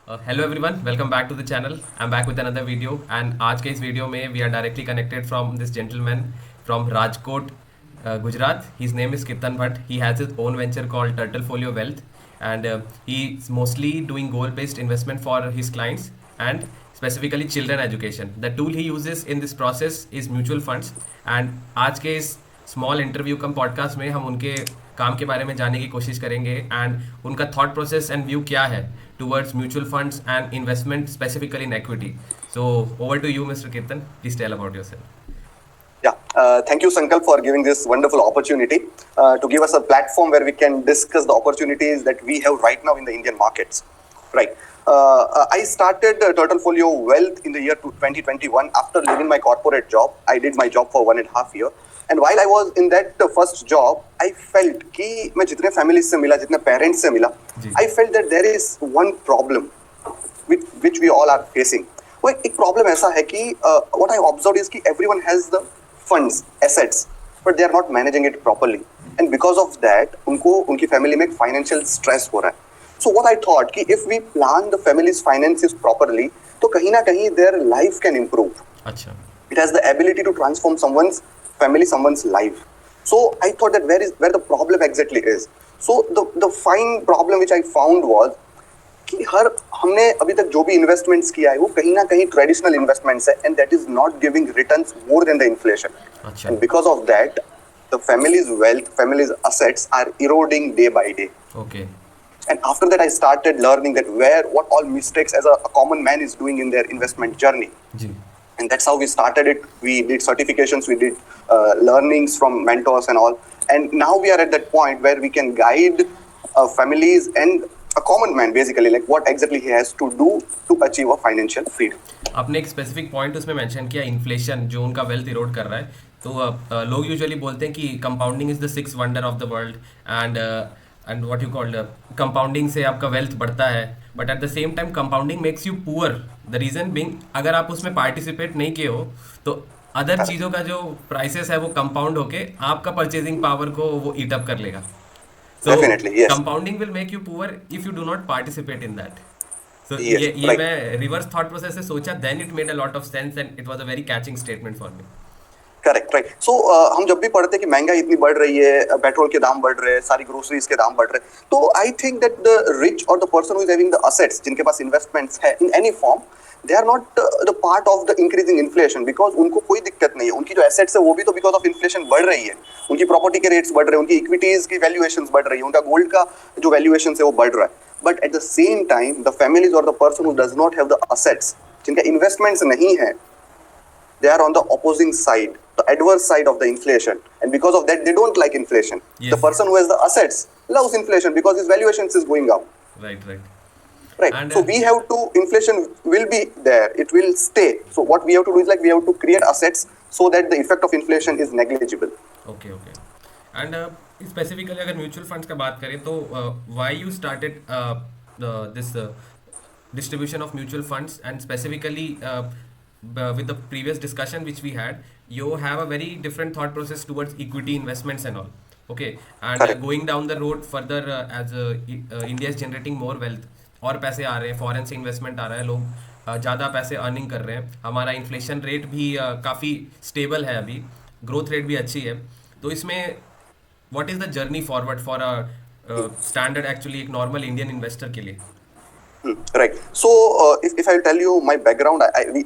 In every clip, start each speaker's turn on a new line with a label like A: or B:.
A: Hello everyone, welcome back to the channel. I'm back with another video and आज के इस video में we are directly connected from this gentleman from Rajkot, Gujarat. His name is Kirtan Bhatt. He has his own venture called Turtle Folio Wealth and he's mostly doing goal-based investment for his clients and specifically children education. The tool he uses in this process is mutual funds and आज के इस small interview कम podcast में हम उनके काम के बारे में जानने की कोशिश करेंगे एंड उनका थॉट प्रोसेस एंड व्यू क्या है towards mutual funds and investment specifically in equity. So over to you mister Kirtan, please tell about yourself.
B: Yeah, thank you, Sankalp, for giving this wonderful opportunity to give us a platform where we can discuss the opportunities that we have right now in the Indian markets. Right. I started Turtle Folio Wealth in the year 2021 after leaving my corporate job. I did my job for 1.5 years. And while I was in that first job, I felt कि मैं जितने families से मिला, जितने parents से मिला, I felt that there is one problem which we all are facing. वो एक problem ऐसा है कि what I observed is कि everyone has the funds, assets, but they are not managing it properly. And because of that, उनको उनकी family में financial stress हो रहा है. So what I thought कि if we plan the family's finances properly, तो कहीं ना कहीं their life can improve.
A: अच्छा.
B: It has the ability to transform someone's family, someone's life. So I thought that where the problem exactly is. So the fine problem which I found was कि हमने अभी तक जो भी investments किया है वो कहीं ना कहीं ट्रेडिशनल इन्वेस्टमेंट्स है and that is not giving returns more than the inflation. And because of that the families wealth, families assets are eroding day by day.
A: Okay.
B: And after that I started learning that what all mistakes as a common man is doing in their investment journey.
A: जी.
B: And that's how we started it. We did certifications, we did learnings from mentors and all. And now we are at that point where we can guide families and a common man basically, like what exactly he has to do to achieve a financial freedom.
A: आपने एक specific point उसमें mention किया, inflation जो उनका wealth Erode कर रहा है. तो लोग यूजुअली बोलते हैं कि compounding is the six wonder of the world and what you called compounding से आपका वेल्थ बढ़ता है, but at the same time compounding makes you poor. The reason being अगर आप उसमें पार्टिसिपेट नहीं किए हो तो अदर चीज़ों का जो प्राइसेस है वो कंपाउंड होके आपका परचेजिंग पावर को वो ईट अप कर लेगा. So
B: Definitely, yes.
A: compounding will make you poor if you do not participate in that. So
B: Yes,
A: ये
B: right.
A: मैं रिवर्स थॉट प्रोसेस से सोचा, then it made a lot of sense and it was a very catching statement for me.
B: Correct, right. So हम जब भी पढ़ते हैं कि महंगाई इतनी बढ़ रही है, पेट्रोल के दाम बढ़ रहे हैं, सारी ग्रोसरीज के दाम बढ़ रहे हैं, तो I think that the rich और the person who is having the assets, जिनके पास इन्वेस्टमेंट्स है in any form, they are not the part of the increasing inflation, because उनको कोई दिक्कत नहीं है. उनकी जो एसेट्स है वो भी तो बिकॉज ऑफ इन्फ्लेशन बढ़ रही है. उनकी प्रॉपर्टी के रेट्स बढ़ रहे हैं, उनकी इक्विटीज की वैल्यूएशंस बढ़ रही है, उनका गोल्ड का जो वैल्यूएशन है वो बढ़ रहा है. But at the same time the families और the person who does not have the assets, जिनका इन्वेस्टमेंट्स नहीं है, they are on the opposing side, the adverse side of the inflation, and because of that they don't like inflation.
A: Yes.
B: The person who has the assets loves inflation because his valuations is going up.
A: Right.
B: Right.
A: And
B: So we have to, inflation will be there, it will stay. So what we have to do is like we have to create assets so that the effect of inflation is negligible.
A: Okay. And specifically अगर mutual funds का बात करें तो why you started this distribution of mutual funds and specifically with the previous discussion which we had, you have a very different thought process towards equity investments and all. Okay. And
B: Correct.
A: going down the road further as India is generating more wealth, और पैसे आ रहे हैं, foreign से investment आ रहा है, लोग ज़्यादा पैसे अर्निंग कर रहे हैं, हमारा इन्फ्लेशन रेट भी काफ़ी स्टेबल है, अभी ग्रोथ रेट भी अच्छी है. तो इसमें what is the journey forward for a standard actually एक नॉर्मल इंडियन इन्वेस्टर के लिए?
B: Right. So, if I tell you my background,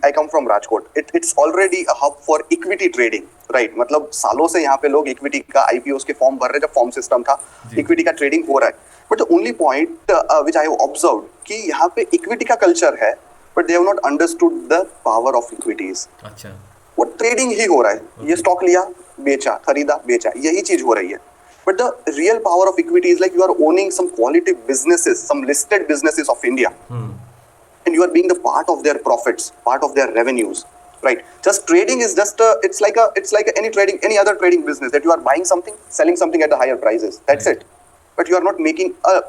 B: I come from Rajkot. It's already a hub for equity trading, right? मतलब सालों से यहाँ पे लोग equity का IPOs के फॉर्म भर रहे, जब फॉर्म सिस्टम था, इक्विटी का ट्रेडिंग हो रहा है. But the only point which I have observed कि यहाँ पे इक्विटी का कल्चर है, but they have not understood the power of equities.
A: अच्छा.
B: वो ट्रेडिंग ही हो रहा है. ये स्टॉक लिया, बेचा, खरीदा, बेचा, यही चीज हो रही है. But the real power of equity is like you are owning some quality businesses, some listed businesses of India, and you are being the part of their profits, part of their revenues, right? Just trading is just it's like any other trading business that you are buying something, selling something at the higher prices. That's
A: Right.
B: it. But you are not making a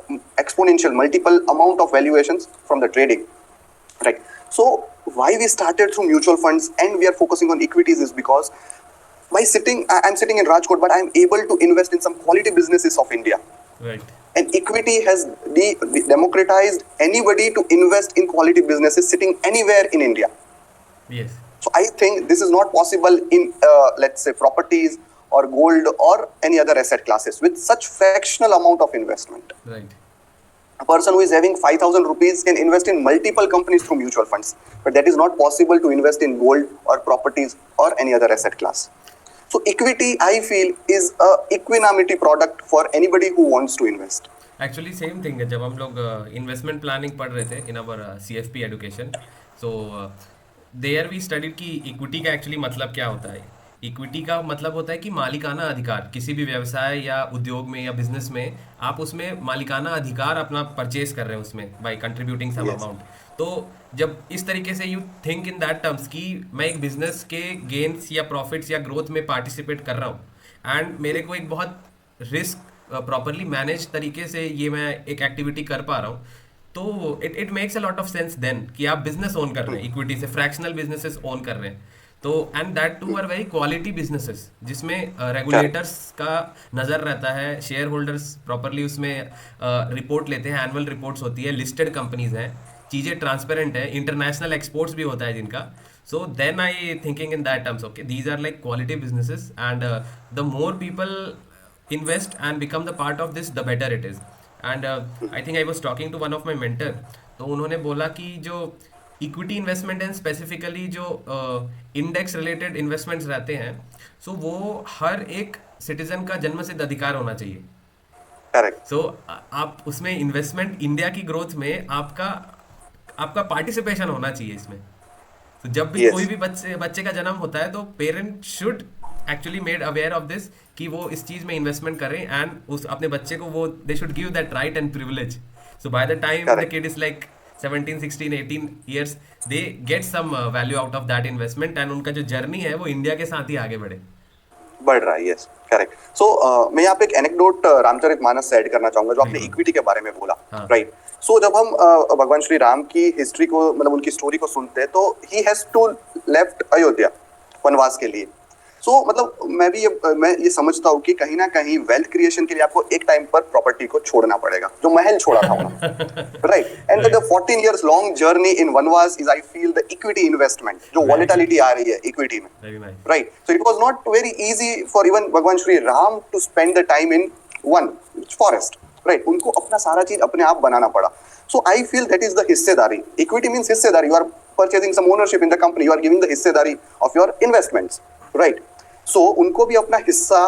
B: exponential, multiple amount of valuations from the trading, right? So why we started through mutual funds and we are focusing on equities is because I'm sitting in Rajkot, but I'm able to invest in some quality businesses of India.
A: Right.
B: And equity has democratized anybody to invest in quality businesses sitting anywhere in India.
A: Yes.
B: So I think this is not possible in, let's say, properties or gold or any other asset classes with such fractional amount of investment.
A: Right.
B: A person who is having 5,000 rupees can invest in multiple companies through mutual funds, but that is not possible to invest in gold or properties or any other asset class. So equity, I feel, is a equanimity product for anybody who wants to invest.
A: Actually same thing है जब हम लोग investment planning पढ़ रहे थे in our CFP education. So there we studied कि equity का actually मतलब क्या होता है. इक्विटी का मतलब होता है कि मालिकाना अधिकार किसी भी व्यवसाय या उद्योग में या बिजनेस में आप उसमें मालिकाना अधिकार अपना परचेज कर रहे हैं उसमें by contributing some
B: Yes.
A: Amount. तो जब इस तरीके से you think in that terms कि मैं एक बिजनेस के गेन्स या प्रॉफिट्स या ग्रोथ में पार्टिसिपेट कर रहा हूँ एंड मेरे को एक बहुत रिस्क प्रॉपरली मैनेज तरीके से ये मैं एक एक्टिविटी कर पा रहा हूँ, तो it makes a lot of sense then कि आप बिजनेस ओन कर रहे हैं इक्विटी से, फ्रैक्शनल बिजनेसेस ओन कर रहे हैं. तो and that too are very quality businesses जिसमें रेगुलेटर्स का नज़र रहता है, शेयर होल्डर्स प्रॉपरली उसमें रिपोर्ट लेते हैं, एनुअल रिपोर्ट्स होती है, लिस्टेड कंपनीज हैं, चीज़ें ट्रांसपेरेंट है, इंटरनेशनल एक्सपोर्ट्स भी होता है जिनका. So then I thinking in that terms okay these are like quality businesses and the more people invest and become the part of this the better it is. And I think I was talking to one of my mentor, तो उन्होंने बोला कि जो equity investment and specifically जो index related investments रहते हैं, सो वो हर एक सिटीजन का जन्मसिद्ध अधिकार होना चाहिए.
B: Correct.
A: सो आप उसमें इन्वेस्टमेंट इंडिया की ग्रोथ में आपका आपका पार्टिसिपेशन होना चाहिए इसमें. तो जब भी
B: Yes.
A: कोई भी बच्चे का जन्म होता है तो parent should actually made aware of this कि वो इस चीज में इन्वेस्टमेंट करें एंड उस अपने बच्चे को वो दे should give that right and privilege. So by the time the
B: Correct.
A: Kid is like 17 16 18 years they get some value out of that investment and उनका जो जर्नी है वो इंडिया के साथ ही आगे बढ़े.
B: बढ़ रहा है. Yes, correct. सो मैं यहाँ पे एक एनेक्डोट रामचरितमानस से ऐड करना चाहूंगा जो आपने
A: बिल्कुल.
B: इक्विटी के बारे में बोला.
A: हाँ.
B: राइट. सो जब हम भगवान श्री राम की हिस्ट्री को, मतलब उनकी स्टोरी को सुनते हैं, तो he has to left Ayodhya वनवास के लिए. सो मतलब मैं ये समझता हूँ कि कहीं ना कहीं वेल्थ क्रिएशन के लिए आपको एक टाइम पर प्रॉपर्टी को छोड़ना पड़ेगा, जो महल छोड़ा था उन्होंने. Right. And the 14 years long journey in वनवास is, I feel, the equity investment. जो
A: Right.
B: वॉलेटिलिटी आ रही है इक्विटी में.
A: Very nice.
B: Right. So it was not very easy for even Bhagwan Shri Ram to spend the time in one forest. Right. उनको अपना सारा चीज अपने आप बनाना पड़ा. So I feel that is the हिस्सेदारी. Equity means हिस्सेदारी. You are purchasing some ownership in the company. You are giving the हिस्सेदारी of your investments. Right. So उनको भी अपना हिस्सा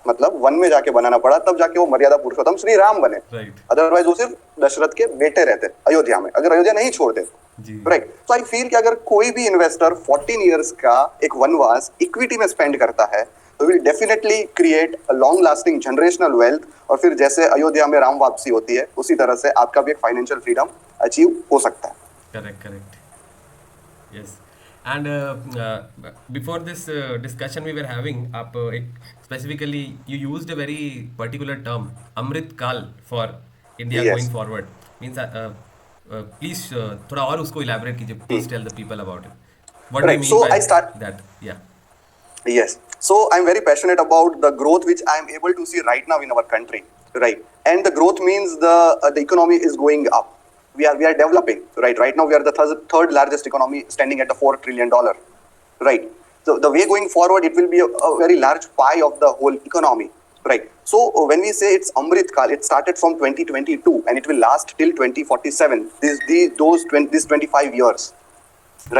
B: मतलब वन में जाके बनाना पड़ा, तब जाके वो मर्यादा पुरुषोत्तम श्री राम बने.
A: राइट.
B: अदरवाइज वो सिर्फ दशरथ के बेटे रहते अयोध्या में, अगर अयोध्या नहीं छोड़ते.
A: जी.
B: राइट. तो आई फील कि अगर कोई भी इन्वेस्टर 14 years का एक वनवास इक्विटी में स्पेंड करता है तो will definitely create a long lasting generational wealth, और फिर जैसे अयोध्या में राम वापसी होती है उसी तरह से आपका भी एक फाइनेंशियल फ्रीडम अचीव हो सकता है.
A: Correct, correct. Yes. And before this discussion we were having, आप एक specifically you used a very particular term, Amrit Kal, for India
B: Yes.
A: going forward. Means please थोड़ा और उसको elaborate कीजिए. Please tell the people about it. What do you
B: Right.
A: mean
B: So
A: by
B: I start.
A: that? Yeah.
B: Yes. So I'm very passionate about the growth which I am able to see right now in our country. Right. And the growth means the economy is going up. We are developing. Right. Right now we are the third largest economy, standing at the $4 trillion. Right. So the way going forward, it will be a very large pie of the whole economy. Right. So when we say it's Amrit Kal, it started from 2022 and it will last till 2047. These 25 years.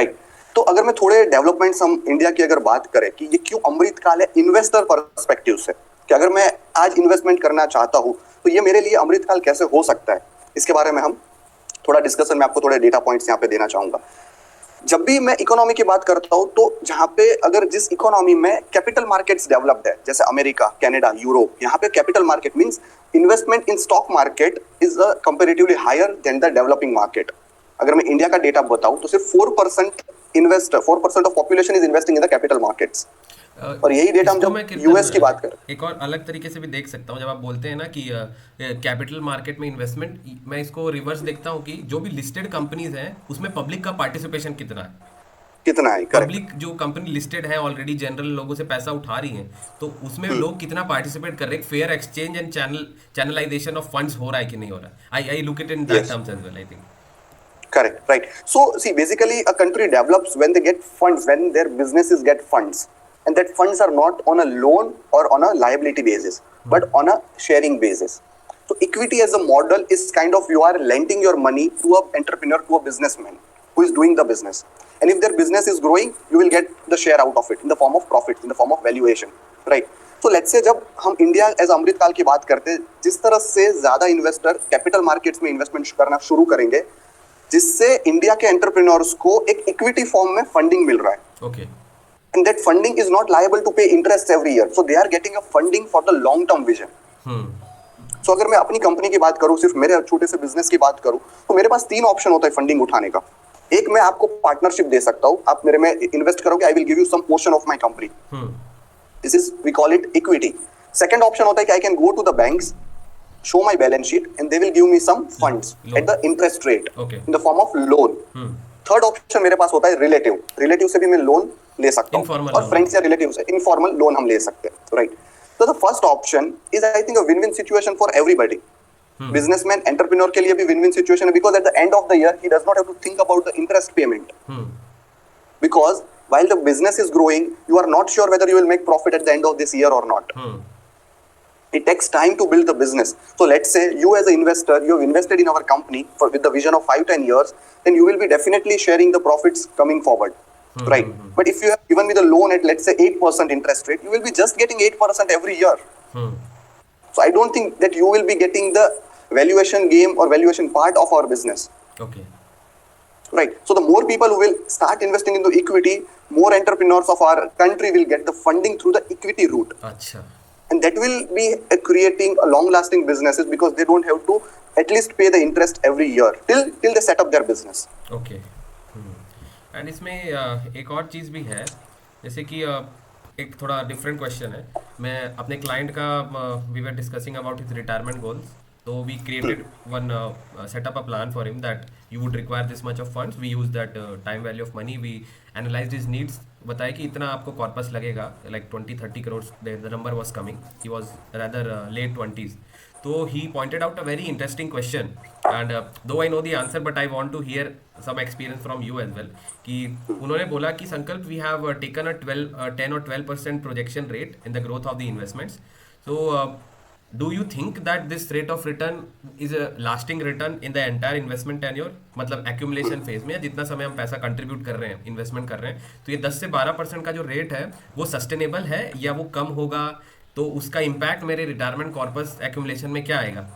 B: Right. तो अगर मैं थोड़े developments हम India की अगर बात करें कि ये क्यों अमृत काल है इन्वेस्टर पर्सपेक्टिव से, कि अगर मैं आज इन्वेस्टमेंट करना चाहता हूँ तो ये मेरे लिए अमृत काल कैसे हो सकता है, इसके बारे में हम थोड़ा डिस्कशन में आपको थोड़े डेटा पॉइंट्स यहाँ पे देना चाहूंगा. जब भी मैं इकोनॉमी की बात करता हूँ तो जहाँ पे अगर जिस इकोनॉमी में कैपिटल मार्केट्स डेवलप्ड है, जैसे अमेरिका, कनाडा, यूरोप, यहाँ पे capital market means investment in stock market is comparatively higher than the developing market. अगर मैं इंडिया का डेटा बताऊं तो सिर्फ 4% of population is investing in the capital markets. और यही डेटा हम जब यूएस की बात करें,
A: एक और अलग तरीके से भी देख सकता हूँ. जब आप बोलते हैं ना कि कैपिटल मार्केट में इन्वेस्टमेंट, मैं इसको रिवर्स देखता हूँ कि जो भी लिस्टेड कंपनीज हैं उसमें पब्लिक का पार्टिसिपेशन कितना है.
B: कितना है, करेक्ट।
A: पब्लिक जो कंपनी लिस्टेड है ऑलरेडी जनरल लोगों से पैसा उठा रही है, तो उसमें लोग कितना पार्टिसिपेट कर रहे हैं, fair exchange and channelization of funds हो रहा है कि नहीं हो रहा है। I look it in that
B: yes,
A: terms as well, I think.
B: correct, right. So see, basically a country develops when they get funds, when their businesses get funds, and that funds are not on a loan or on a liability basis, but on a sharing basis. So equity as a model is kind of, you are lending your money to an entrepreneur, to a businessman who is doing the business, and if their business is growing, you will get the share out of it in the form of profit, in the form of valuation, right? So let's say जब हम India as अमृत काल की बात करते हैं, जिस तरह से ज्यादा इन्वेस्टर कैपिटल मार्केट्स में इन्वेस्टमेंट करना शुरू करेंगे, जिससे इंडिया के एंटरप्रेन्योर्स को एक इक्विटी फॉर्म में फंडिंग मिल रहा है,
A: okay.
B: And that funding is not liable to pay interest every year, so they are getting a funding for the long term vision. So अगर मैं अपनी कंपनी की बात करूं, सिर्फ मेरे छोटे से बिजनेस की बात करूं, तो मेरे पास 3 ऑप्शन होता है फंडिंग उठाने का। एक, मैं आपको पार्टनरशिप दे सकता हूं, आप मेरे में इन्वेस्ट करोगे, I will give you some portion of my company, this is, we call it equity. Second option होता है कि I can go to the banks, show my balance sheet, and they will give me some funds at the interest rate,
A: okay,
B: in the form of loan. Third option मेरे पास होता है relative, relative से भी मैं loan ले सकता हूँ, और फ्रेंड्स या रिलेटिव से इनफॉर्मल लोन हम ले सकते हैं, राइट? तो the first option is, I think, a win win situation for everybody. Businessman, entrepreneur के लिए भी विन विन सिचुएशन है, because at the end of the year he does not have to think about the interest payment, because while the business is growing, you are not sure whether you will make profit at the end of this year or not. It takes time to build the business. So let's say you as an investor, you have invested in our company with the vision of 5-10 years, then you will be definitely sharing the profits coming forward, right? But if you have given me the loan at, let's say, 8% interest rate, you will be just getting 8% every year. So I don't think that you will be getting the valuation game or valuation part of our business.
A: Okay.
B: Right. So the more people who will start investing into equity, more entrepreneurs of our country will get the funding through the equity route.
A: अच्छा.
B: And that will be creating a long-lasting businesses, because they don't have to at least pay the interest every year till they set up their business.
A: Okay. And इसमें एक और चीज़ भी है, जैसे कि एक थोड़ा डिफरेंट क्वेश्चन है। मैं अपने क्लाइंट का, we were discussing about his retirement goals, तो we created one setup a plan for him that you would require this much of funds, we use that time value of money, we analyse his needs, बताया कि इतना आपको corpus लगेगा, like 20-30 crore the number was coming, he was rather late 20s। तो he pointed out a very interesting question, and though I know the answer but I want to hear some experience from you as well. कि उन्होंने बोला कि Sankalp, we have taken a 10 or 12% projection rate in the growth of the investments, so do you think that this rate of return is a lasting return in the entire investment tenure? मतलब accumulation phase में जितना समय हम पैसा contribute कर रहे हैं, investment कर रहे हैं, तो ये 10 से 12% का जो रेट है वो सस्टेनेबल है या वो कम होगा? तो उसका इम्पैक्ट मेरे रिटायरमेंट कॉर्पस एक्यूमुलेशन में क्या आएगा?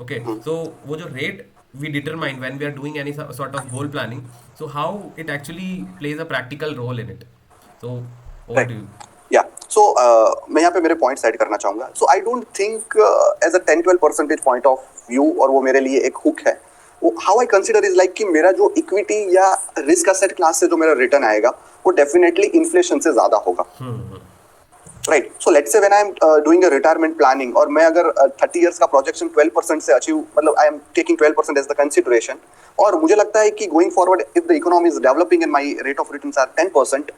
A: ओके, सो वो जो rate we determine when we are doing any sort of goal planning, so how it actually plays a practical role in it, so over to you.
B: Yeah, so मैं यहाँ पे मेरे points add करना चाहूँगा। So I don't think as a 10-12% point of view, और वो मेरे लिए एक हुक है, वो how I consider is like कि मेरा जो इक्विटी या रिस्क असेट क्लास से जो मेरा रिटर्न आएगा वो डेफिनेटली इन्फ्लेशन से ज्यादा होगा, right? So let's say when I am doing a retirement planning, और मैं अगर 30 इयर्स का प्रोजेक्शन 12% से अचीव, मतलब I am taking 12% as the consideration, और मुझे लगता है कि going forward if the economy is developing and my rate of returns are 10%,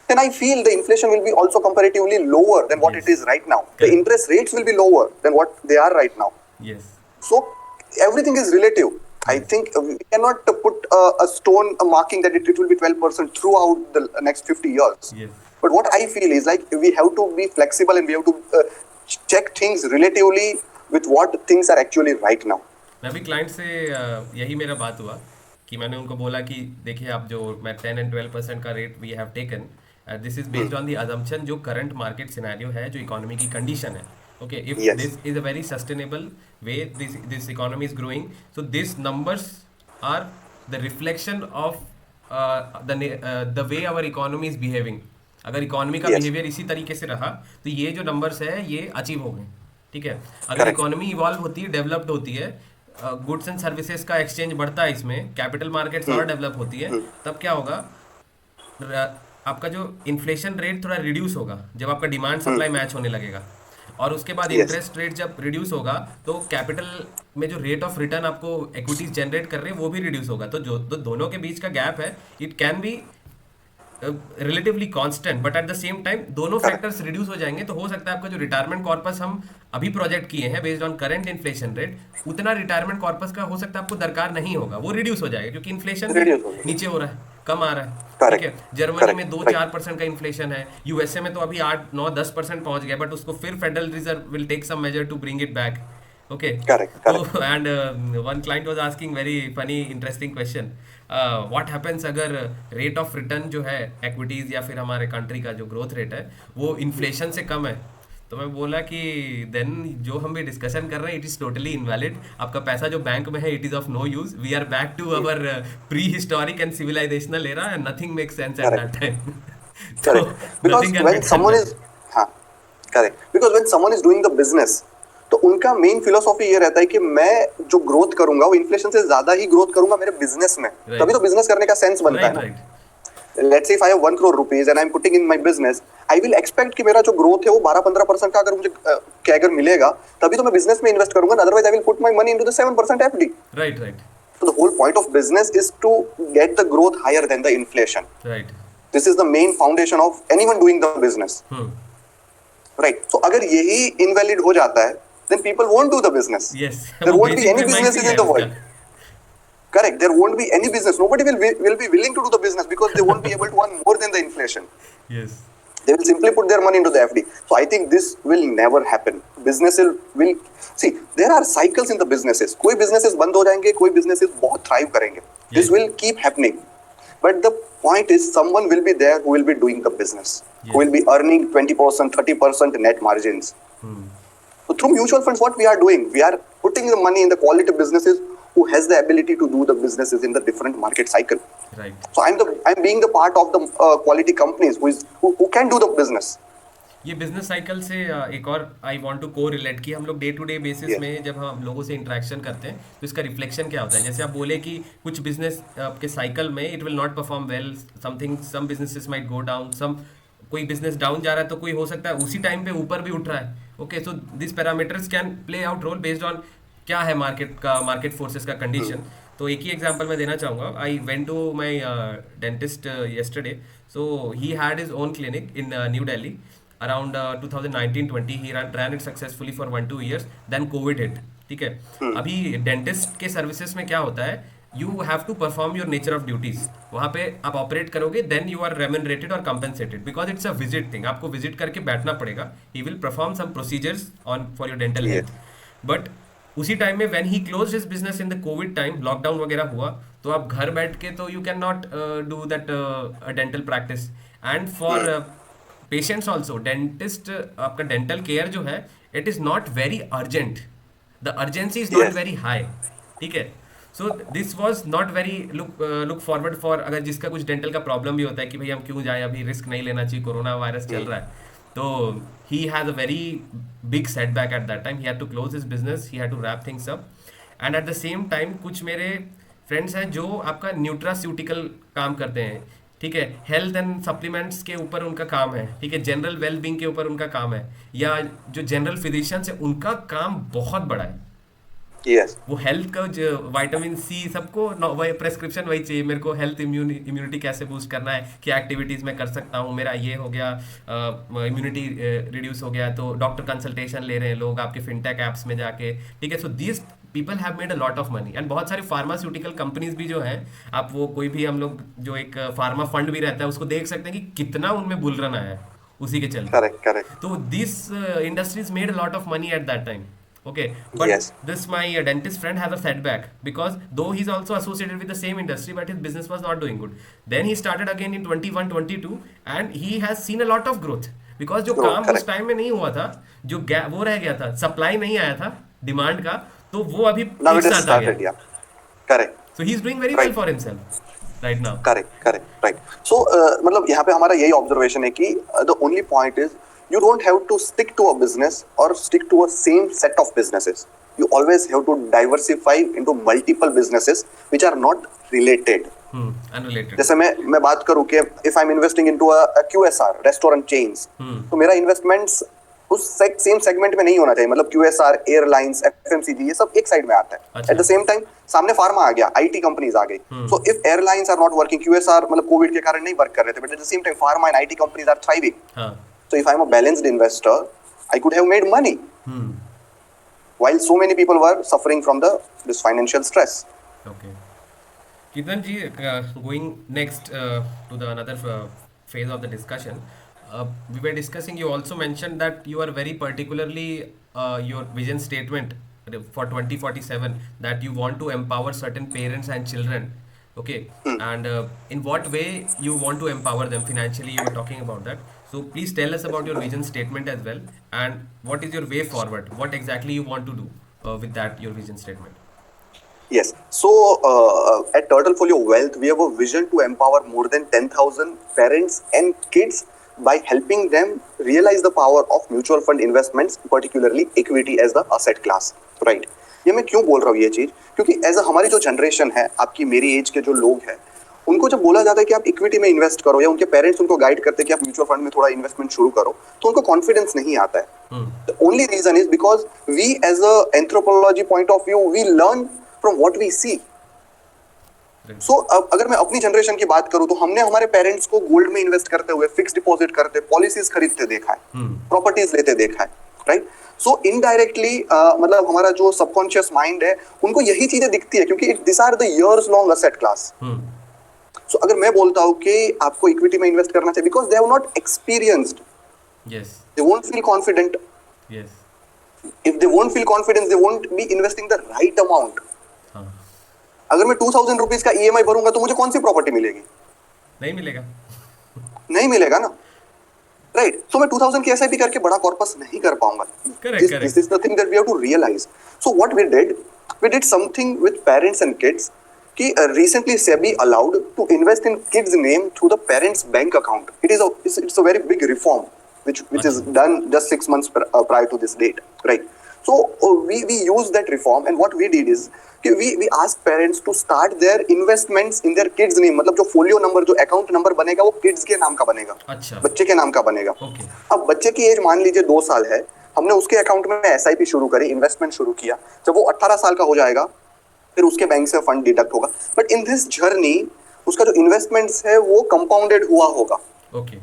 B: then I feel the inflation will be also comparatively lower than what it is right now. The interest rates will be lower than what they are right now.
A: Yes.
B: So everything is relative. I think we cannot put a stone marking that it will be 12% throughout the next 50 years.
A: Yes.
B: But what I feel is like we have to be flexible and we have to check things relatively with what things are actually right now.
A: मैं भी client से यही मेरा बात हुआ कि मैंने उनको बोला कि देखिए, आप जो मैं 10 and 12% का rate we have taken, this is based on the assumption जो करंट मार्केट सिनेरियो है, जो इकोनॉमी की कंडीशन है। Okay, if this is a very sustainable way, this economy is growing, so this numbers are the reflection of the way our economy is behaving. अगर economy का behaviour इसी तरीके से रहा तो ये जो नंबर्स है ये अचीव हो गए, ठीक है? अगर इकोनॉमी इवॉल्व होती है, डेवलप्ड होती है, गुड्स एंड सर्विसेज का एक्सचेंज बढ़ता है, इसमें कैपिटल मार्केट्स और डेवलप होती है, तब क्या होगा? आपका जो इन्फ्लेशन रेट थोड़ा रिड्यूस होगा जब आपका डिमांड सप्लाई मैच होने लगेगा, और उसके बाद इंटरेस्ट रेट जब रिड्यूस होगा तो कैपिटल में जो रेट ऑफ रिटर्न आपको इक्विटीज जनरेट कर रहे हैं वो भी रिड्यूस होगा। तो जो तो दोनों के बीच का गैप है, it can be relatively constant, but at the same time दोनों फैक्टर्स रिड्यूस हो जाएंगे, तो हो सकता है आपका जो रिटायरमेंट कॉर्पस हम अभी प्रोजेक्ट किए हैं based on current inflation rate, उतना रिटायरमेंट कॉर्पस का हो सकता है आपको दरकार नहीं होगा, वो रिड्यूस हो जाएगा क्योंकि इन्फ्लेशन भी
B: रिड्यूस हो जाएगा।
A: नीचे हो रहा है, कम आ रहा है। ठीक है,
B: करेक्ट,
A: जर्मनी में
B: करेक्ट,
A: दो
B: राइट,
A: 4% का इन्फ्लेशन है, यूएसए में तो अभी 8 9 10% पहुंच गया, बट उसको फिर federal reserve will take some measure to bring it back. Okay,
B: correct,
A: तो
B: correct.
A: And one client was asking very funny interesting question, what happens अगर रेट ऑफ रिटर्न जो है इक्विटीज या फिर हमारे कंट्री का जो ग्रोथ रेट है वो इन्फ्लेशन से कम है। तो मैं बोला कि देन जो हम भी डिस्कशन कर रहे हैं इट इज टोटली इनवैलिड, आपका पैसा जो बैंक में है it is of no use, we are back to our pre historic and civilisational era and nothing make sense at that
B: correct,
A: time. तो
B: correct, because
A: nothing can be
B: when
A: done
B: someone
A: then.
B: Is, हाँ, correct, because when someone is doing the business, तो उनका main philosophy ये रहता है कि मैं जो ग्रोथ करूंगा वो इन्फ्लेशन से ज्यादा ही ग्रोथ करूंगा मेरे बिजनेस में, तभी
A: राइट
B: तो बिजनेस करने का सेंस बनता है
A: राइट
B: ना।
A: Right
B: let's say if I have 1 crore rupees and I'm putting in my business, I will expect कि मेरा जो ग्रोथ है वो 12-15% का अगर मुझे कैगर मिलेगा, तभी तो मैं बिजनेस में इन्वेस्ट करूंगा, otherwise I will put my money into the 7% FD.
A: Right right
B: So the whole point of business is to get the growth higher than the inflation.
A: Right.
B: This is the main foundation of anyone doing the business, right? So अगर यही invalid हो जाता है, then people won't do the business.
A: Yes,
B: There
A: वो
B: won't be
A: basic
B: any
A: premise he
B: businesses
A: है
B: in the
A: उसका।
B: world. Correct. There won't be any business. Nobody will be willing to do the business because they won't be able to earn more than the inflation.
A: Yes
B: They will simply put their money into the FD. So I think this will never happen. Business will see, there are cycles in the businesses. कोई businesses बंद हो जाएंगे, कोई businesses बहुत thrive करेंगे. This
A: Yes.
B: will keep happening. But the point is, someone will be there who will be doing the business,
A: Yes.
B: who will be earning 20%, 30% net margins. So through mutual funds, what we are doing, we are putting the money in the quality businesses who has the ability to do the businesses in the different market cycle.
A: Right.
B: So I'm being the part of the quality companies who can do the business.
A: ये business cycle से एक और I want to को relate कि हम लोग day to day basis
B: Yes.
A: में जब हम लोगों से इंटरेक्शन करते हैं तो इसका रिफ्लेक्शन क्या होता है, जैसे आप बोले कि कुछ बिजनेस आपके साइकिल में it will not perform well, something some businesses might go down, some कोई बिजनेस डाउन जा रहा है तो कोई हो सकता है उसी टाइम पे ऊपर भी उठ रहा है। Okay, so this parameters can play out role based on क्या है मार्केट फोर्सेस का कंडीशन। तो एक ही एग्जांपल मैं देना चाहूँगा, I went to my dentist yesterday, so he had his own clinic in New Delhi around 2019-20, he ran it successfully for 1-2 years, then COVID hit। ठीक है, अभी डेंटिस्ट के सर्विसेज में क्या होता है, you have to perform your nature of duties, वहाँ पे आप ऑपरेट करोगे देन यू आर रेम्यूनरेटेड और compensated because it's a visit thing, आपको विजिट करके बैठना पड़ेगा, he will perform some procedures on for your dental
B: Yes.
A: Health. But उसी टाइम में when he close his business in the COVID time, lockdown वगैरह हुआ, तो आप घर बैठ के तो you can not do that dental practice, and for patients also dentist आपका डेंटल केयर जो है it is not very urgent, the urgency is not
B: Yes.
A: Very high. ठीक है, so this was not very look forward for, अगर जिसका कुछ dental का problem भी होता है कि भाई हम क्यों जाए, अभी रिस्क नहीं लेना चाहिए, कोरोना वायरस चल रहा है, तो he has a very big setback at that time, he had to close his business, he had to wrap things up, and at the same time कुछ मेरे फ्रेंड्स हैं जो आपका न्यूट्रास्यूटिकल काम करते हैं, ठीक है, हेल्थ एंड सप्लीमेंट्स के ऊपर उनका काम है, ठीक है, जनरल वेल बींग के ऊपर उनका काम है, या जो जनरल फिजिशियंस है उनका काम बहुत बड़ा है,
B: Yes.
A: वो हेल्थ का जो विटामिन सी सबको वही प्रेस्क्रिप्शन वही चाहिए, मेरे को हेल्थ इम्यूनिटी कैसे बूस्ट करना है, क्या एक्टिविटीज़ मैं कर सकता हूँ, मेरा ये हो गया इम्यूनिटी रिड्यूस हो गया, तो डॉक्टर कंसल्टेशन ले रहे हैं लोग आपके फिनटेक ऐप्स में जाके। ठीक है, so this people have made a lot of money, and बहुत सारी फार्मास्यूटिकल कंपनीज भी जो हैं, आप वो कोई भी हम लोग जो एक फार्मा फंड भी रहता है उसको देख सकते हैं कि कितना उनमें बुल रन आया है उसी के चलते।
B: Correct, correct.
A: तो this industries made a lot of money at that time. Okay, but
B: Yes.
A: this my dentist friend has a setback because though he's also associated with the same industry, but his business was not doing good. Then he started again in 21-22 and he has seen a lot of growth because जो
B: Growth,
A: काम उस
B: correct.
A: Time में नहीं हुआ था, जो वो रह गया था, सप्लाई नहीं आया था डिमांड का, तो वो अभी
B: Now
A: एक
B: it has
A: साथ आ
B: started,
A: गया।
B: yeah. Correct,
A: So he's doing very
B: Right.
A: well for himself right now.
B: correct, correct, right. So मतलब यहाँ पे हमारा यही ऑब्जर्वेशन है कि the only point is you don't have to stick to a business or stick to a same set of businesses. You always have to diversify into multiple businesses which are not related.
A: Unrelated.
B: जैसे मैं बात करूँ कि if I'm investing into a QSR restaurant chains, तो मेरा investments उस same segment में नहीं होना चाहिए। मतलब QSR, एयरलाइंस, FMCG, ये सब एक साइड में आता है।
A: अच्छा।
B: एट द सेम टाइम सामने फार्मा आ गया, IT कंपनीज आ गई। So if airlines are not working, QSR मतलब कोविड के कारण नहीं वर्क कर रहे थे, but at the same time pharma and IT companies are thriving.
A: हाँ।
B: So if I'm a balanced investor, I could have made money
A: hmm.
B: while so many people were suffering from this financial stress.
A: Okay. Kitan ji, going next to the another phase of the discussion, we were discussing. You also mentioned that you are very particularly your vision statement for 2047 that you want to empower certain parents and children. Okay, and in what way you want to empower them financially? You were talking about that. So please tell us about your vision statement as well, and what is your way forward? What exactly you want to do with that your vision statement?
B: Yes. So at Turtlefolio Wealth, we have a vision to empower more than 10,000 parents and kids by helping them realize the power of mutual fund investments, particularly equity as the asset class. Right. ये मैं क्यों बोल रहा हूँ ये चीज? क्योंकि as हमारी जो जनरेशन है, आपकी मेरी एज के जो लोग हैं, उनको जब बोला जाता है कि आप इक्विटी में इन्वेस्ट करो, या उनके पेरेंट्स उनको गाइड करते हैं कि आप म्यूचुअल फंड में थोड़ा इन्वेस्टमेंट शुरू करो, तो उनको कॉन्फिडेंस नहीं आता है। The only reason is because we, as a anthropology point of view, we learn from what we see. So, अगर मैं अपनी जनरेशन की बात करूं, तो हमने हमारे पेरेंट्स को गोल्ड में इन्वेस्ट करते हुए, फिक्स डिपॉजिट करते, पॉलिसीज खरीदते देखा है, प्रॉपर्टीज लेते देखा है, राइट? सो इनडायरेक्टली मतलब हमारा जो सबकॉन्शियस माइंड है, उनको यही चीजें दिखती है, क्योंकि this are the years long asset class. So अगर मैं बोलता हूँ कि आपको इक्विटी में इन्वेस्ट करना चाहिए, because they have not experienced,
A: Yes.
B: they won't feel confident.
A: Yes.
B: If they won't feel confidence, they won't be investing the right amount.
A: हाँ.
B: अगर मैं 2000 रुपीज का EMI भरूंगा, तो मुझे कौन सी प्रॉपर्टी मिलेगी?
A: नहीं मिलेगा.
B: नहीं मिलेगा ना, राइट? सो मैं 2000 की SIP करके बड़ा कॉर्पस नहीं कर पाऊंगा।
A: Correct.
B: This is the thing that we have to realize. So what we did something with parents and kids. कि recently SEBI allowed to invest in kids' name through the parents' bank account. It's a very big reform, which is done just 6 months prior to this date, right? So we used that reform, and what we did is कि we asked parents to start their investments in their kids' name. मतलब जो folio number, जो account number बनेगा, वो kids के नाम का बनेगा,
A: अच्छा.
B: बच्चे के नाम का बनेगा।
A: Okay.
B: अब बच्चे की एज मान लीजिए 2 साल है, हमने उसके अकाउंट में SIP शुरू करी, इन्वेस्टमेंट शुरू किया। जब वो 18 साल का हो जाएगा, फिर उसके बैंक से फंड डिडक्ट होगा। बट इन दिस जर्नी उसका जो इन्वेस्टमेंट्स है वो कंपाउंडेड हुआ होगा।
A: Okay.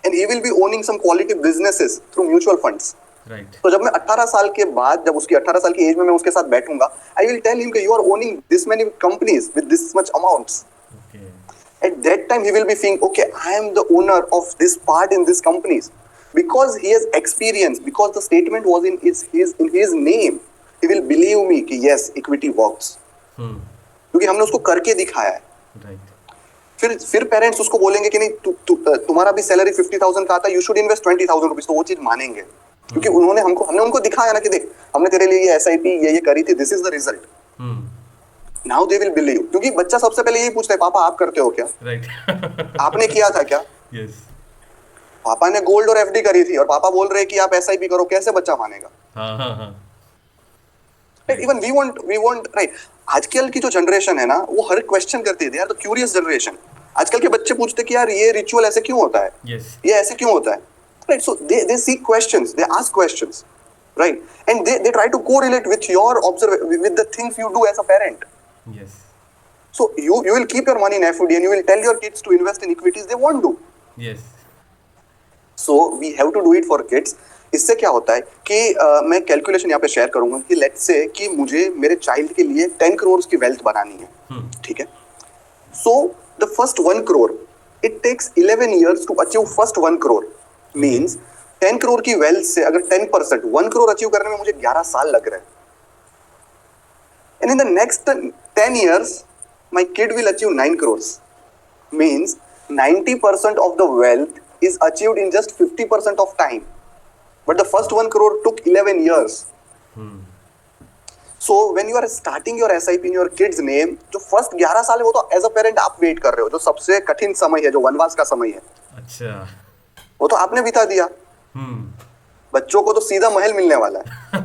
B: And he will be owning some quality businesses through mutual funds.
A: Right.
B: तो जब मैं 18 साल के बाद, जब उसकी 18 साल की एज में मैं उसके साथ बैठूंगा, आई विल टेल हिम कि you are owning this many companies with this much amounts.
A: Okay.
B: At that time he will be thinking, okay, I am the owner of this part in these companies, because he has experience, because the statement was in his name. He will believe me कि yes, equity works, क्योंकि हमने उसको करके दिखाया है।
A: Right.
B: फिर parents उसको बोलेंगे कि नहीं, तुम्हारा भी सैलरी 50,000 का आता है, यू शुड इन्वेस्ट 20,000 रुपीज, तो वो चीज मानेंगे, क्योंकि हमने उनको दिखाया ना कि देख, हमने तेरे लिए ये SIP ये करी थी, this is the result. Now they will believe, क्योंकि बच्चा सबसे पहले यही पूछता है, पापा आप करते हो क्या?
A: राइट।
B: आपने किया था क्या?
A: यस।
B: पापा ने गोल्ड और FD करी थी, और पापा बोल रहे हैं कि आप SIP करो, कैसे बच्चा मानेगा?
A: हाँ।
B: Even we want right. आजकल की जो जनरेशन है ना, वो हर क्वेश्चन करती है, they are the curious generation. आजकल के बच्चे पूछते कि यार ये रिचुअल ऐसे क्यों होता है?
A: Yes.
B: ये ऐसे क्यों होता है? Right. So they seek questions, they ask questions, right? And they try to correlate with your with the things you do as a parent.
A: Yes.
B: So you will keep your money in FD and you will tell your kids to invest in equities, they won't do.
A: Yes.
B: So we have to do it for kids. इससे क्या होता है कि मैं calculation यहाँ पे share करूंगा कि लेट्स से कि मुझे मेरे चाइल्ड के लिए 10 करोड़ की वेल्थ बनानी है, ठीक है? So the first 1 crore, it takes 11 years to achieve first 1 crore. Means 10 crore की वेल्थ से अगर 10%, 1 करोड़ अचीव करने में मुझे 11 साल लग रहे हैं। And in the next 10 years my kid will achieve 9 crores. Means 90% of the wealth is achieved in just 50% of time. But the first 1 crore took 11 years. So when you are starting your SIP in your kid's name, जो first 11 साल है वो तो as a parent आप wait कर रहे हो, जो सबसे कठिन समय है, जो वनवास का समय है,
A: अच्छा,
B: वो तो आपने बिता दिया। बच्चों को तो सीधा महल मिलने वाला है,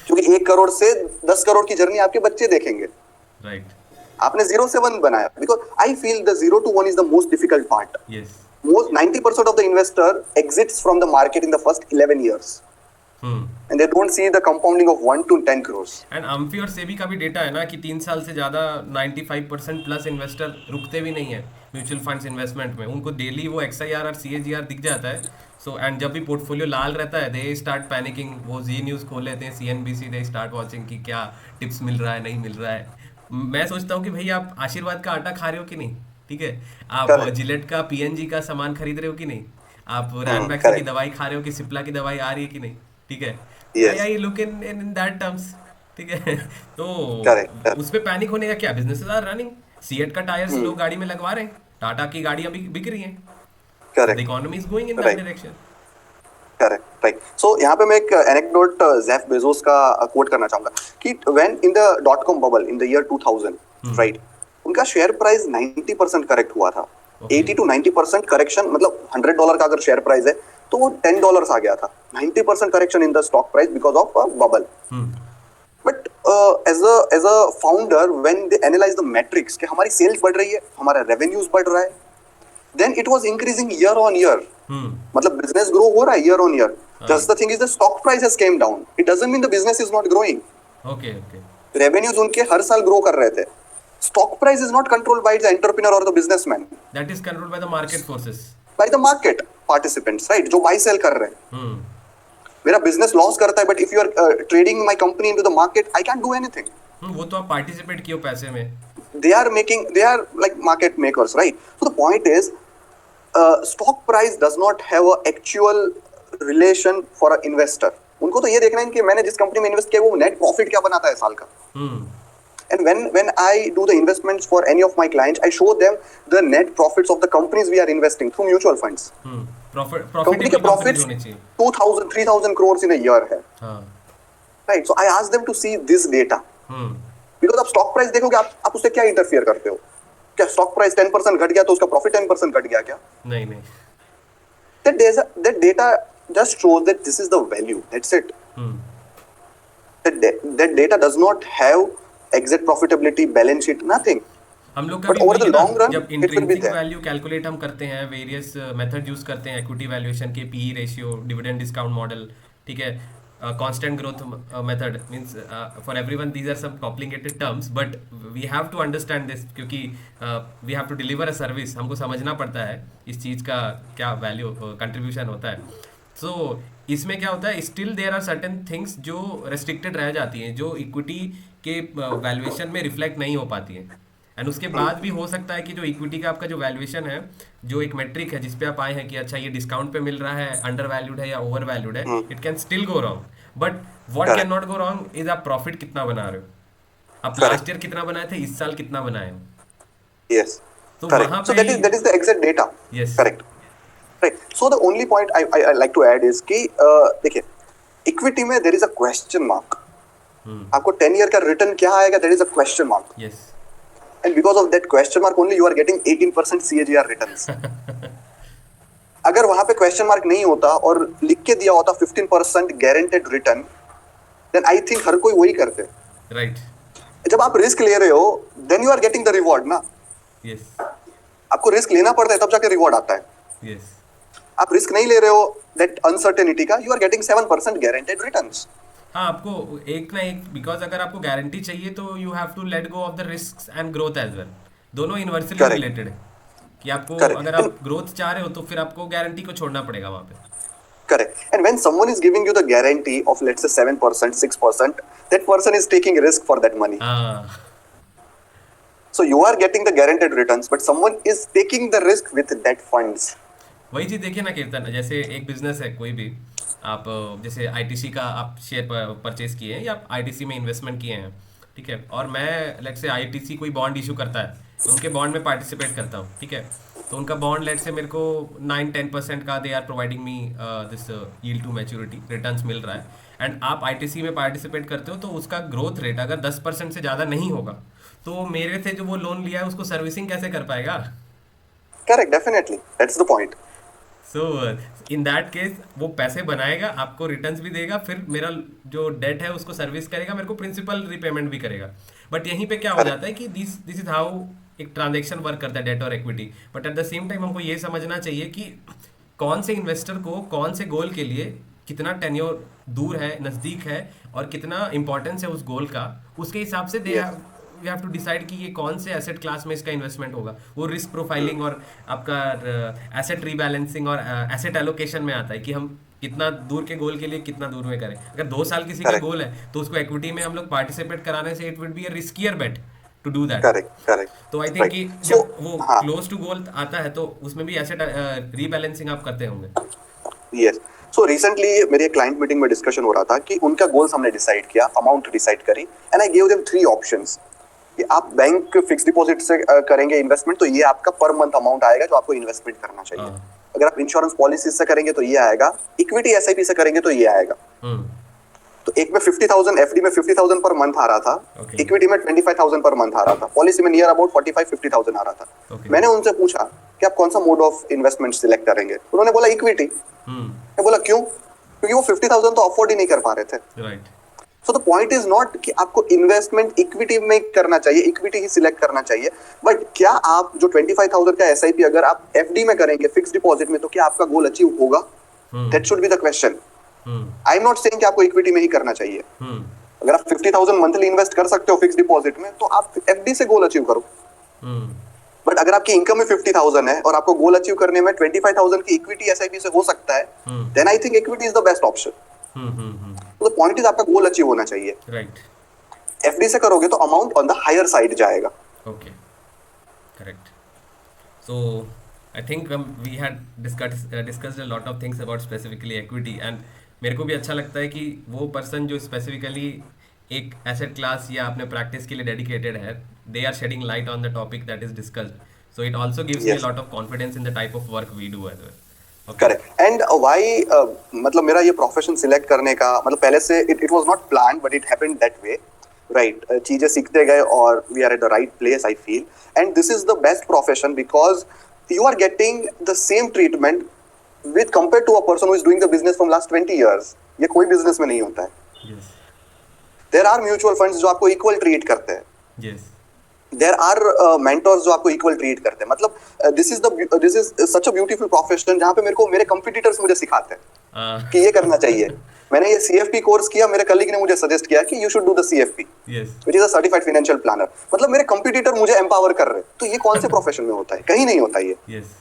B: क्योंकि 1 करोड़ से 10 करोड़ की जर्नी आपके बच्चे देखेंगे।
A: राइट।
B: आपने 0 से 1 बनाया, because I feel the 0 to 1 is the most difficult part.
A: Yes.
B: most 90% of the investor exits from the market in the first 11 years. And they don't see the compounding of 1 to 10 crores.
A: And अम्फी और सेबी का भी data है ना कि 3 साल से ज़्यादा 95% plus investor रुकते भी नहीं है म्यूचुअल फंड्स इन्वेस्टमेंट में, उनको डेली वो XIR और CAGR दिख जाता है। सो एंड जब भी पोर्टफोलियो लाल रहता है दे स्टार्ट पैनिकिंग, वो जी न्यूज़ खोल लेते हैं, CNBC, दे स्टार्ट वॉचिंग कि क्या टिप्स मिल रहा है नहीं मिल रहा है। मैं सोचता हूँ कि भाई आप आशीर्वाद का आटा खा रहे हो कि नहीं, ठीक है, आप
B: Correct.
A: जिलेट का PNG का सामान खरीद रहे हो कि नहीं, आप रैनबैक्स की
B: correct.
A: दवाई खा रहे हो कि सिप्ला की दवाई आ रही है कि नहीं, ठीक है।
B: Yes.
A: I look in that terms, ठीक है। तो
B: Correct, correct.
A: उस पे पैनिक होने का क्या, बिजनेसेस आर रनिंग, सीएट का टायर्स लोग गाड़ी में लगवा रहे हैं, टाटा की गाड़ियां भी बिक रही हैं, the
B: Correct.
A: Economy is going in that
B: Right.
A: Direction.
B: Correct right. So यहाँ पे मैं एक एनेक्डोट जेफ बेजोस का कोट करना चाहूंगा कि when in the dot com bubble in the year 2000, right, उनका शेयर प्राइस 90% करेक्ट हुआ था।
A: Okay.
B: 80 to 90% करेक्शन, मतलब $100 का अगर शेयर प्राइस है तो वो $10 आ गया था। 90% correction in the stock price because of bubble. But as a founder when they analyse the metrics कि हमारी सेल्स बढ़ रही है, हमारा रेवेन्यूज बढ़ रहा है, then it was increasing year on year. मतलब बिजनेस ग्रो हो रहा है year on year. Just the thing is the stock price has came down, it doesn't mean the business is not growing.
A: Okay okay,
B: revenues उनके हर साल grow कर रहे थे। Stock price is not controlled by the entrepreneur और the businessman,
A: that is controlled by the market forces,
B: by the market participants, right, जो buy sell कर रहे हैं। मेरा बिजनेस लॉस करता है but if you are trading my company into the market I can do anything.
A: वो तो आप पार्टिसिपेट किए हो पैसे में।
B: They are like market makers, right? So the point is, stock price does not have a actual relation for an investor. उनको तो ये देखना है कि मैंने जिस कंपनी में इन्वेस्ट किया वो नेट प्रॉफिट क्या बनाता है साल का। And when I do the investments for any of my clients, I show them the net profits of the companies we are investing through mutual funds. Company के profits 2000 3000 crores in a year है, right? So I ask them to see this data. Because आप stock price देखोगे, आप उससे क्या interfere करते हो? क्या स्टॉक प्राइस 10% घट गया तो उसका प्रॉफिट 10% घट गया क्या?
A: नहीं नहीं,
B: that data just shows that this is the value, that's it. that data does not have exit profitability, balance sheet, nothing.
A: हम लोग
B: But
A: कभी
B: over the
A: वही ना,
B: long run,
A: जब
B: it will be
A: intrinsic
B: there.
A: Value calculate हम करते हैं, various method use करते हैं, इक्विटी वैल्यूएशन के, PE ratio, dividend discount model, ठीक है, constant growth method, means for everyone these are some complicated terms, but we have to understand this, क्योंकि we have to deliver a service, हमको समझना पड़ता है इस चीज़ का क्या वैल्यू कंट्रीब्यूशन होता है। सो इसमें क्या होता है, still there are certain things जो रेस्ट्रिक्टेड रह जाती हैं, जो इक्विटी के वैल्यूएशन में रिफ्लेक्ट नहीं हो पाती हैं। एंड उसके बाद भी हो सकता है कि जो इक्विटी का आपका जो वैल्यूएशन है, जो एक मेट्रिक है जिस पे आप आए हैं कि अच्छा ये डिस्काउंट पे मिल रहा है, अंडर वैल्यूड है या ओवर वैल्यूड है, it can still go wrong. But what can not go wrong is आप प्रॉफिट कितना बना रहे हो, आप लास्ट ईयर कितना बनाए थे, इस साल कितना बनाए हो।
B: Yes,
A: तो
B: correct.
A: वहाँ
B: So
A: पे
B: that is the exact data.
A: Yes.
B: Correct. Right. So the only point I like to add is कि देखिए, इक्विटी में there is a question mark. आपको 10 ईयर का रिटर्न क्या आएगा, there is a question mark.
A: Yes,
B: And because of that question mark only you are getting 18% CAGR returns. अगर वहां पे क्वेश्चन मार्क नहीं होता और लिख के दिया होता 15% guaranteed return, then I think हर कोई वही करते।
A: राइट,
B: जब आप रिस्क ले रहे हो then you are getting the reward ना।
A: यस
B: आपको रिस्क लेना पड़ता है तब जाके रिवॉर्ड आता है।
A: यस,
B: आप रिस्क नहीं ले रहे हो दैट अनसर्टेनिटी का, you are getting 7% guaranteed returns.
A: हाँ, आपको एक ना एक, बिकॉज अगर आपको गारंटी चाहिए तो you have to let go of the risk and growth as well, दोनों इन्वर्सली
B: Correct.
A: रिलेटेड है कि आपको
B: Correct.
A: अगर आप ग्रोथ चाह रहे हो तो फिर आपको गारंटी को छोड़ना पड़ेगा वहाँ पे।
B: Correct. And when someone is giving you the guarantee of let's say 7%, 6%, that person is taking risk for that money.
A: हाँ,
B: So you are getting the guaranteed returns, but someone is taking the risk with that funds.
A: वही चीज़ देखिए ना कीर्तन, जैसे एक business है कोई भी, आप जैसे ITC का आप शेयर परचेज किए हैं या आप ITC में इन्वेस्टमेंट किए हैं, ठीक है, और मैं लेट से ITC कोई बॉन्ड इशू करता है तो उनके बॉन्ड में पार्टिसिपेट करता हूँ, ठीक है, तो उनका बॉन्ड लेट से मेरे को 9-10% का they are providing me this yield to maturity returns मिल रहा है, एंड आप ITC में पार्टिसिपेट करते हो तो उसका ग्रोथ रेट अगर 10% से ज़्यादा नहीं होगा तो मेरे से जो वो लोन लिया है उसको सर्विसिंग कैसे कर पाएगा।
B: Correct, definitely. That's the point.
A: So in that case वो पैसे बनाएगा, आपको रिटर्न्स भी देगा, फिर मेरा जो डेट है उसको सर्विस करेगा, मेरे को प्रिंसिपल रीपेमेंट भी करेगा। बट यहीं पे क्या हो जाता है कि दिस इज हाउ एक ट्रांजेक्शन वर्क करता है, डेट और equity, but at the same time हमको ये समझना चाहिए कि कौन से इन्वेस्टर को कौन से गोल के लिए कितना टेन्योर दूर है, नज़दीक है, और कितना इंपॉर्टेंस है उस गोल का, उसके हिसाब से they
B: Yes.
A: We have to decide कि ये कौन से एसेट क्लास में इसका इन्वेस्टमेंट होगा। वो रिस्क प्रोफाइलिंग और आपका एसेट रीबैलेंसिंग और एसेट एलोकेशन में आता है कि हम कितना दूर के गोल के लिए कितना दूर में करें। अगर 2 साल किसी का
B: Correct.
A: गोल है तो उसको इक्विटी में हम लोग पार्टिसिपेट कराने से it would be a riskier bet to do that.
B: Correct. Correct.
A: तो आई थिंक
B: Right.
A: कि
B: So,
A: जब वो
B: हाँ.
A: क्लोज टू गोल आता है तो उसमें भी एसेट रीबैलेंसिंग आप करते होंगे।
B: यस, सो रिसेंटली मेरी एक क्लाइंट मीटिंग में डिस्कशन हो रहा था कि उनका गोल्स हमने डिसाइड किया, अमाउंट डिसाइड करी, and I give them 3 options कि आप बैंक फिक्स डिपॉजिट से करेंगे इन्वेस्टमेंट तो ये आपका पर मंथ अमाउंट आएगा जो आपको इन्वेस्टमेंट करना चाहिए।
A: हाँ।
B: अगर आप इंश्योरेंस पॉलिसी से करेंगे तो ये आएगा, इक्विटी एसआईपी से करेंगे तो ये आएगा।
A: हम्म।
B: तो एक में 50,000, एफडी में 50,000 पर मंथ आ रहा था,
A: Okay.
B: इक्विटी में 25,000 पर मंथ आ रहा था, पॉलिसी में नियर अबाउट 45-50,000 आ रहा था।
A: Okay.
B: मैंने उनसे पूछा कि आप कौन सा मोड ऑफ इन्वेस्टमेंट सिलेक्ट करेंगे, उन्होंने बोला इक्विटी।
A: हम्म।
B: मैं बोला क्यों? क्योंकि वो 50,000 तो अफोर्ड ही नहीं कर पा रहे थे।
A: Right.
B: So the point is not कि आपको इन्वेस्टमेंट इक्विटी में करना चाहिए, इक्विटी ही सिलेक्ट करना चाहिए, बट क्या आप जो 25,000 का एसआईपी अगर आप एफडी में करेंगे फिक्स डिपॉजिट में तो क्या आपका गोल अचीव होगा? That should be the question. I am not saying कि आपको इक्विटी में ही करना चाहिए। अगर आप 50,000 मंथली इन्वेस्ट कर सकते हो फिक्स डिपॉजिट में तो आप एफडी से गोल अचीव करो। बट अगर आपकी इनकम में 50,000 है और आपको गोल अचीव करने में 25,000 की इक्विटी एसआईपी से हो सकता है, then I think equity is the best option. तो पॉइंट इज आपका गोल अचीव होना चाहिए।
A: राइट।
B: एफडी से करोगे तो amount on the higher side जाएगा।
A: Okay, correct. So I think we had discussed a lot of things about specifically equity, and मेरे को भी अच्छा लगता है कि वो पर्सन जो स्पेसिफिकली एक एसेट क्लास या अपने प्रैक्टिस के लिए डेडिकेटेड है, they are shedding light on the topic that is discussed, so it also gives me a
B: Yes.
A: Lot of confidence in the type of work we do as well.
B: Correct. And why मतलब मेरा ये profession select करने का मतलब पहले से it was not planned but it happened that way, right? चीजें सीखते गए और we are at the right place I feel, and this is the best profession because you are getting the same treatment with compare to a person who is doing the business from last 20 years. ये कोई business में नहीं होता है।
A: Yes.
B: There are mutual funds जो आपको equal treat करते हैं,
A: यस।
B: देयर आर मेंटर्स जो आपको इक्वल ट्रीट करते हैं। मतलब this is such a beautiful profession जहां पे मेरे को मेरे कंपटीटर्स मुझे सिखाते हैं कि ये करना चाहिए। मैंने ये सीएफपी कोर्स किया, मेरे कलीग ने मुझे सजेस्ट किया कि you should do the CFP,
A: yes.
B: Which is a certified financial planner. मतलब मेरे कंपटीटर मुझे एम्पावर कर रहे हैं। तो ये कौन से प्रोफेशन में होता है? कहीं नहीं होता ये।
A: यस।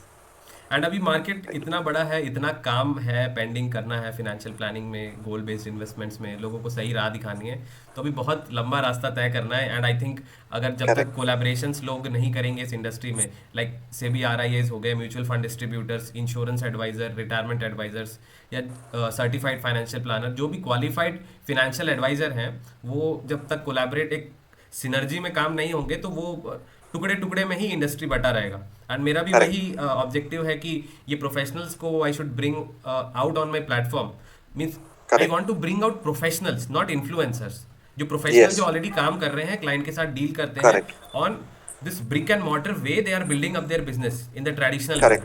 A: एंड अभी मार्केट इतना बड़ा है, इतना काम है पेंडिंग करना है फाइनेंशियल प्लानिंग में, गोल बेस्ड इन्वेस्टमेंट्स में, लोगों को सही राह दिखानी है, तो अभी बहुत लंबा रास्ता तय करना है। एंड आई थिंक अगर जब तक
B: Correct.
A: कोलैबोरेशंस लोग नहीं करेंगे इस इंडस्ट्री में, लाइक सेबी आरआईएस हो गए, mutual fund distributors, insurance advisor, retirement advisors या सर्टिफाइड फाइनेंशियल प्लानर, जो भी क्वालिफाइड फिनेंशियल एडवाइजर हैं, वो जब तक कोलैबोरेट एक सिनर्जी में काम नहीं होंगे तो वो टुकड़े टुकड़े में ही इंडस्ट्री बटा रहेगा। एंड मेरा भी
B: Correct.
A: वही ऑब्जेक्टिव है कि ये प्रोफेशनल्स को I should bring out on my platform, means I
B: Correct.
A: Want to bring out professionals, not influencers. जो प्रोफेशनल
B: Yes.
A: जो ऑलरेडी काम कर रहे हैं, क्लाइंट के साथ डील करते हैं
B: Correct.
A: On this brick and mortar way, they are building up their business in the traditional.
B: Correct.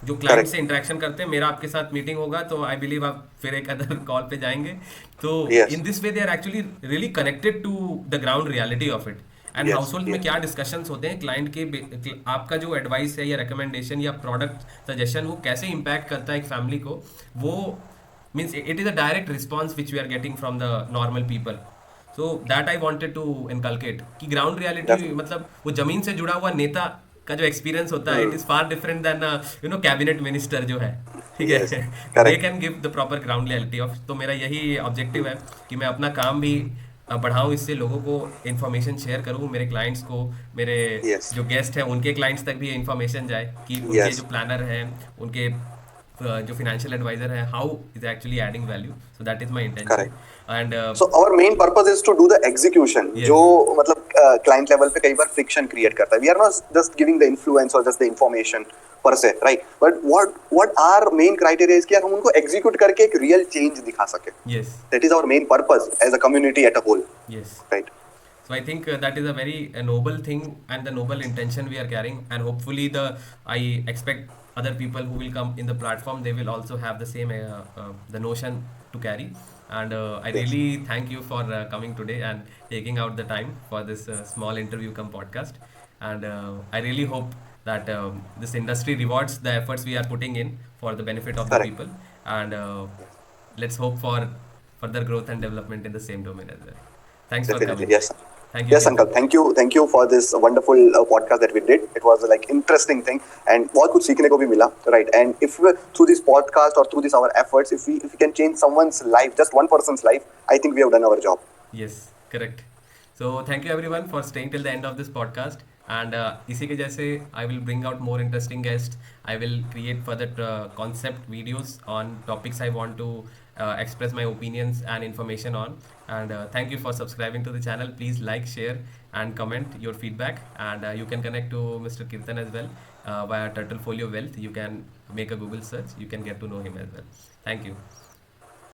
A: जो क्लाइंट
B: Correct.
A: से इंटरेक्शन करते हैं, मेरा आपके साथ मीटिंग होगा तो आई बिलीव आप फिर एक अदर कॉल पे जाएंगे, तो
B: Yes.
A: In this way they are actually really connected to the ground reality of it. And
B: Yes,
A: household में
B: yes.
A: क्या डिस्कशंस होते हैं क्लाइंट के, आपका जो एडवाइस है या रिकमेंडेशन या प्रोडक्ट सजेशन वो कैसे इम्पैक्ट करता है एक फैमिली को, वो means it is a direct response which we are getting from the normal people. So that I wanted to inculcate कि ग्राउंड रियलिटी,
B: Definitely.
A: मतलब वो जमीन से जुड़ा हुआ नेता का जो एक्सपीरियंस होता है, it is far different than you know cabinet minister जो है, ठीक है।
B: Yes,
A: they
B: correct.
A: Can give the proper ground reality of. तो मेरा यही ऑब्जेक्टिव है कि मैं अपना काम भी बढ़ाऊं, इससे लोगों को इन्फॉर्मेशन शेयर करूं, मेरे क्लाइंट्स को, मेरे
B: Yes.
A: जो गेस्ट हैं उनके क्लाइंट्स तक भी ये इन्फॉर्मेशन जाए कि उनके
B: Yes.
A: जो प्लानर हैं, उनके जो फाइनेंशियल एडवाइजर है, how is actually adding value. So that is my intention.
B: Correct.
A: And
B: So our main purpose is to do the execution,
A: Yes.
B: जो मतलब client level पे कई बार friction create करता है। We are not just giving the influence or just the information per se, right? But what our main criteria is कि यार हम उनको execute करके एक real change दिखा सके।
A: Yes.
B: That is our main purpose as a community at a whole,
A: yes.
B: right?
A: So I think that is a very noble thing and the noble intention we are carrying, and hopefully I expect other people who will come in the platform, they will also have the same the notion to carry. And I
B: Yes.
A: really thank you for coming today and taking out the time for this small interview come podcast. and I really hope that this industry rewards the efforts we are putting in for the benefit of the
B: Correct.
A: people, and let's hope for further growth and development in the same domain as well. Thanks for
B: Definitely.
A: coming.
B: Yes.
A: Thank you,
B: Yes,
A: Kirtan.
B: Uncle. Thank you for this wonderful podcast that we did. It was like interesting thing, and बहुत कुछ सीखने को भी मिला, right? And if we, through this podcast or through this our efforts, if we can change someone's life, just one person's life, I think we have done our job.
A: Yes, correct. So thank you everyone for staying till the end of this podcast. And इसी के जैसे I will bring out more interesting guests. I will create further concept videos on topics I want to express my opinions and information on. And thank you for subscribing to the channel. Please like, share, and comment your feedback. And you can connect to Mr. Kirtan as well via Turtle Folio Wealth. You can make a Google search. You can get to know him as well. Thank you.